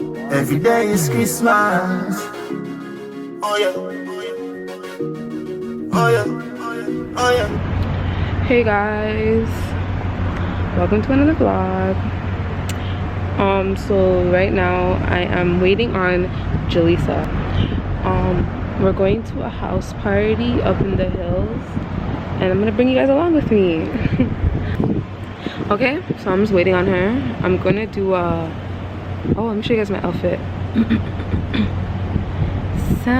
Every day is Christmas. Oh yeah. Oh yeah. Oh yeah. Hey guys, welcome to another vlog. So right now I am waiting on Jalisa. We're going to a house party up in the hills, and I'm gonna bring you guys along with me. Okay, so I'm just waiting on her. I'm gonna do a oh, let me show you guys my outfit. So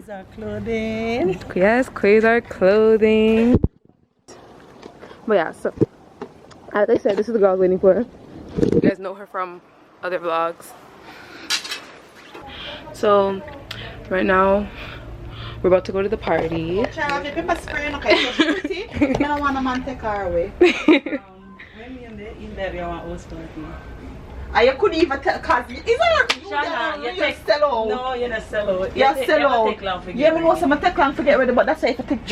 our clothing. yes, clothes are clothing. But yeah, so as I said, this is the girl I was waiting for. You guys know her from other vlogs. So right now we're about to go to the party. I don't want a man take her away. When we in there, you want host party. You couldn't even tell, cause it's not you sell out. No, you're not sell out. You sell out. Yeah, I know some take long to get ready, but that's why if I take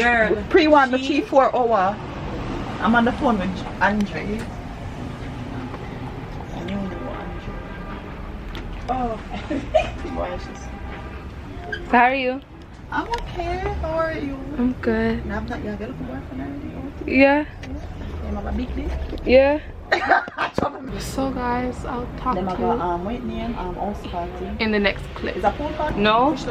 pre-1 to 3-4 hours. I'm on the phone with Andre. I knew Andre. Oh, So how are you? I'm okay. How are you? I'm good. Now I'm not your boyfriend already. Yeah. You have a big day? Yeah. So guys, I'll talk to you in the next clip. Is that pool party? No. You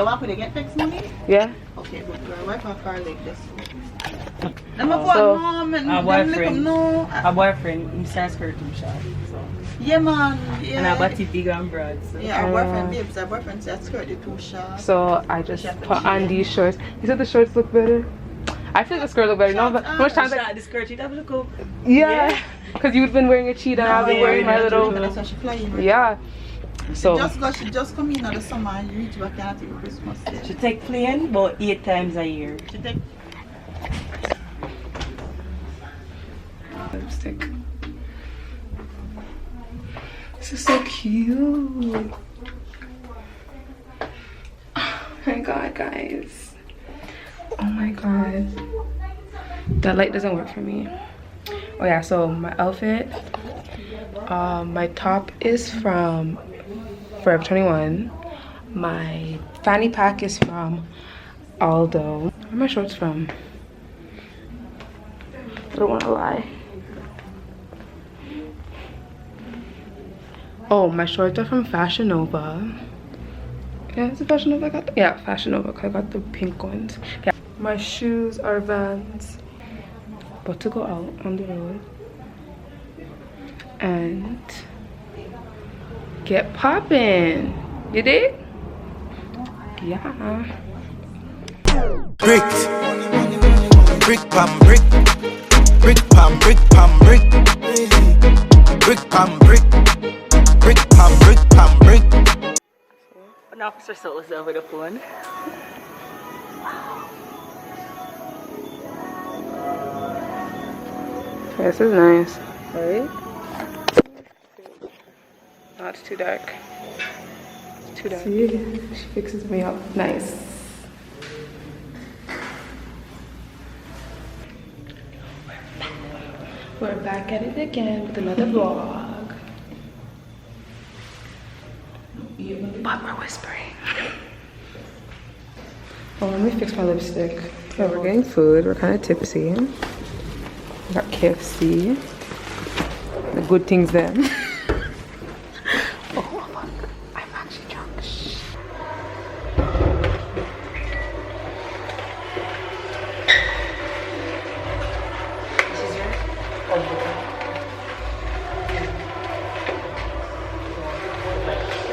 want to get text money? Yeah. Okay, but your wife have car like this. Our boyfriend, he starts skirting shot. So. Yeah, man. Yeah. And our body big and broad. So. Yeah, our boyfriend, babes, our boyfriend said skirt the too short. So I just put on these shorts. You said the shorts look better? I feel like the skirt look better. No, but much times like the skirt, you'd have a look up. Yeah. Because you've been wearing a cheetah and I've been wearing my little. That's why she flying. Yeah. So she just come in at the summer and reach back and take Christmas Day. She take plane about 8 times a year. She take lipstick. This is so cute. Oh my god, guys. Oh my god. That light doesn't work for me. Oh yeah, so my outfit. My top is from Forever 21. My fanny pack is from Aldo. Where are my shorts from? I don't want to lie. Oh, my shorts are from Fashion Nova. Yeah, it's a Fashion Nova I got. Yeah, Fashion Nova. I got the pink ones. Yeah. My shoes are Vans. About to go out on the road and get poppin'. You did? Yeah. Brick. Brick pam brick. Brick pam brick pam brick. Brick pam brick. Brick pam brick pam brick. An officer saw us over the phone. This is nice. Right? Oh, it's too dark. It's too dark. See? She fixes me up. Nice. We're back at it again with another vlog. But we're whispering. Oh, let me fix my lipstick. Yeah, we're getting food. We're kind of tipsy. We got KFC. The good things then. Oh, fuck. I'm actually drunk. Shh.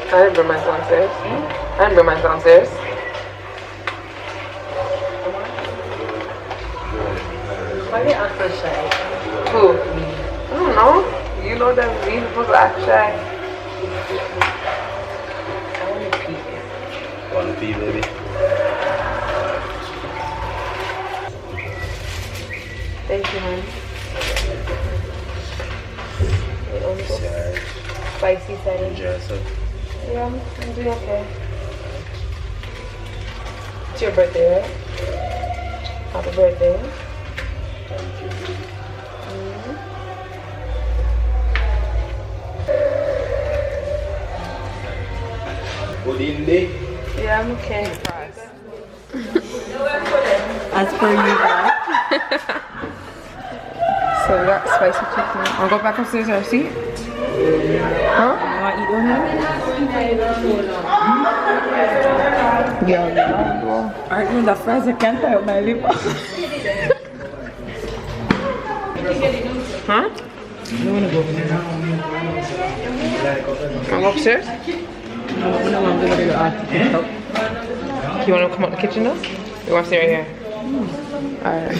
I didn't bring mine downstairs. I didn't bring mine downstairs. Why are you acting shy? Who? I don't know. You know that we supposed to act shy. I want to pee. Want to pee, baby? Thank you, man. Spicy side. Yeah, I'm doing okay. It's your birthday, right? Happy birthday. Thank you. Good evening. Yeah, I'm okay. As per usual. So we got spicy chicken. I'll go back upstairs and see. Huh? You want to eat one now? Yeah. Aren't you the fries? I can't tie up my lip. Huh? I don't want to go over there. I'll go upstairs. I don't want to go over there. You want to come out the kitchen though? You want to stay right here? Alright.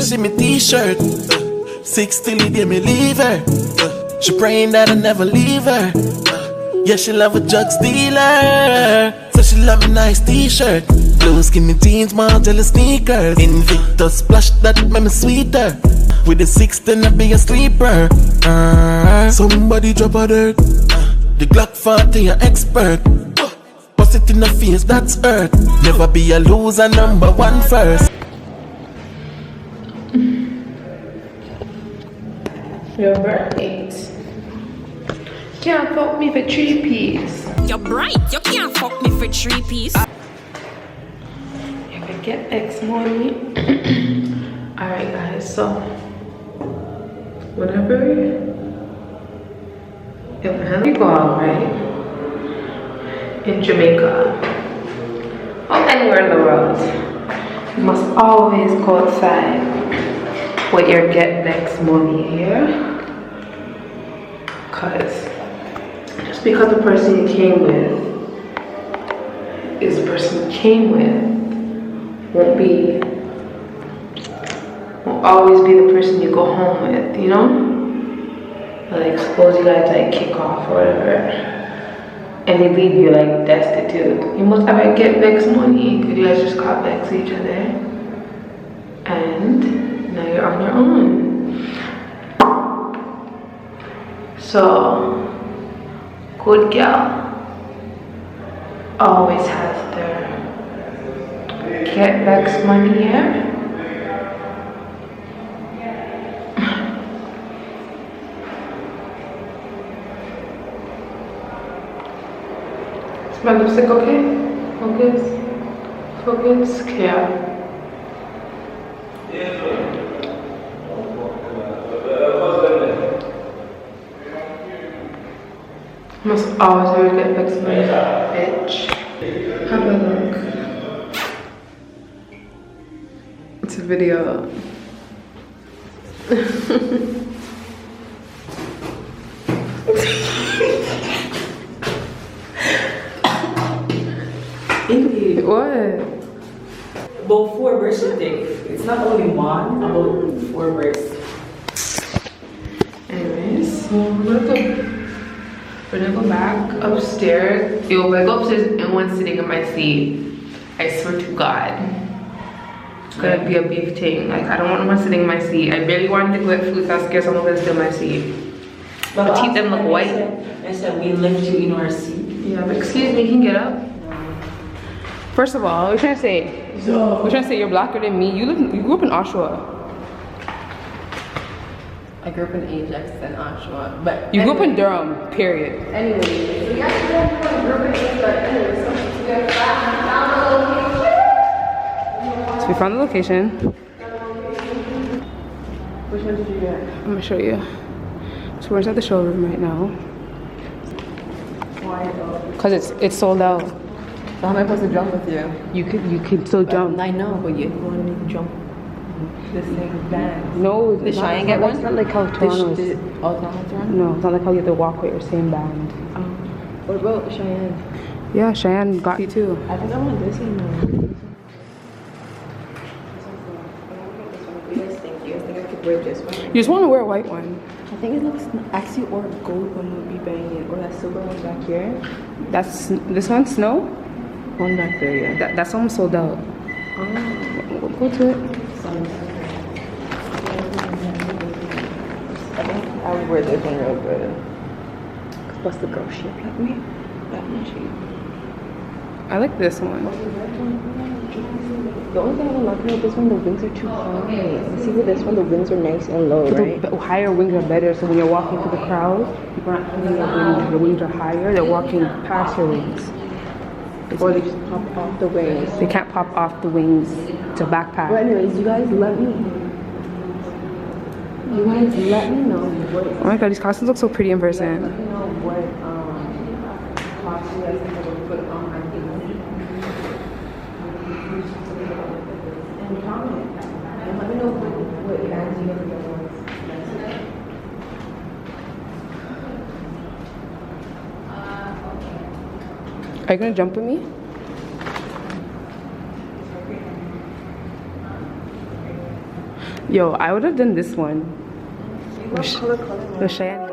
See me t-shirt, 6 till the day me leave her. She praying that I never leave her. Yeah, she love a drug dealer, so she love me nice t-shirt. Blue skinny jeans, Margiela sneakers. Invictus splash that make me sweeter. With the 16 I be a sleeper. Somebody drop a dirt. The Glock 40 an expert. Bust it in the face, that's earth. Never be a loser, number one first. Your birthday. Can't fuck me for 3 piece. You're bright, you can't fuck me for 3 piece. If I get X money. Alright guys, so whenever we go out, right? In Jamaica or anywhere in the world, you must always go outside with your get next money here. Cause just because the person you came with is the person you came with won't always be the person you go home with, you know? Like suppose you guys like kick off or whatever and they leave you like destitute. You must ever get vex money because you guys just got vex each other and now you're on your own. So good girl always has their get vex money here. Is my lipstick okay? Focus. Focus. Clear. Must always ever get vex money, bitch. Have a look. It's a video. What? About 4 birthday. It's not only one, about 4 births. Anyways, so we're gonna go back upstairs. Yo, when I go upstairs and one sitting in my seat, I swear to God, it's gonna be a beef thing. Like I don't want no one sitting in my seat. I barely wanted to go get food, so I was scared someone was gonna steal my seat. My teeth them look white. I said we left you in our seat. Yeah, but excuse me, can you get up? First of all, we're trying to say you're blacker than me. You grew up in Oshawa. I grew up in Ajax and Oshawa, but You grew up in Durham, period. Anyway, so yeah, grew up in Ajax, but anyway, So we found the location. which one did you get? I'm gonna show you. So we're inside the showroom right now. Why though? Cause it's sold out. So how am I supposed to jump with you? You could still jump. I know, but you want me to jump. The same band. No, Did Cheyenne get one? It's not like how Toronto is. Oh, it's not like Toronto? No, it's not like how you have to walk with your same band. What about Cheyenne? Yeah, Cheyenne got you too. I think I want this one now. What do you guys think? You guys think I could wear this one? You just want to wear a white one. I think it looks actually or gold one would be banging, or that silver one back here. That's this one, Snow. One back there, yeah. That's almost sold out. Oh, Go to it. I think I would wear this one real good. Plus the girl shape like me. That one shape. I like this one. The only thing I don't like about this one, the wings are too high. You see with this one, the wings are nice and low, right? The higher wings are better, so when you're walking through the crowd, people aren't hitting your wings. Your wings are higher. They're walking past your wings. Or they just pop off the wings. They can't pop off the wings to backpack. But anyways, you guys let me know what. Oh my god, these costumes look so pretty in person. Let me know what costume you guys think I would put on my face. And comment. And let me know what bands you guys want. Are you gonna jump with me? Yo, I would have done this one. What color? The Cheyenne.